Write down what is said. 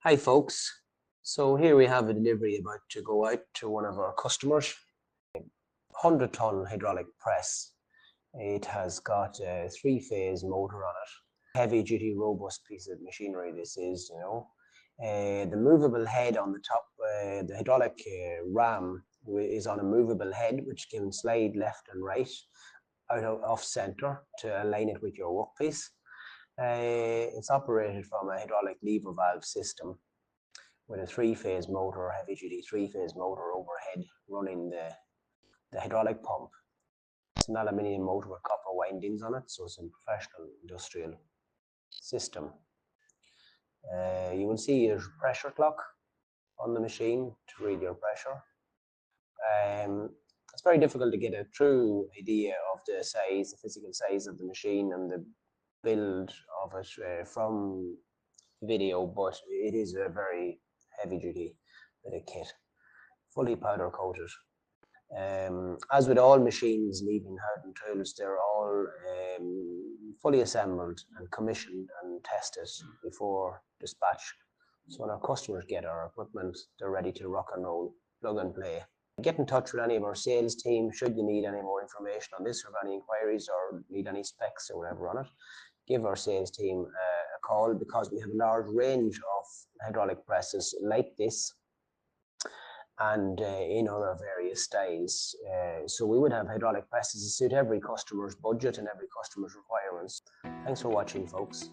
Hi folks, so here we have a delivery about to go out to one of our customers. 100-ton hydraulic press. It has got a 3-phase motor on it. Heavy duty robust piece of machinery this is, you know. The movable head on the top, the hydraulic ram is on a movable head which can slide left and right out of off center to align it with your workpiece. It's operated from a hydraulic lever valve system with a 3-phase motor, heavy duty 3-phase motor overhead running the hydraulic pump. It's an aluminium motor with copper windings on it, so it's a professional industrial system. You will see there's a pressure clock on the machine to read your pressure. It's very difficult to get a true idea of the size, the physical size of the machine and the build of it from video, but it is a very heavy duty bit of kit, fully powder coated. As with all machines leaving Howden Tools, they're all fully assembled and commissioned and tested before dispatch. So when our customers get our equipment, they're ready to rock and roll, plug and play. Get in touch with any of our sales team should you need any more information on this or have any inquiries or need any specs or whatever on it. Give our sales team a call because we have a large range of hydraulic presses like this and in other various styles. So we would have hydraulic presses to suit every customer's budget and every customer's requirements. Thanks for watching, folks.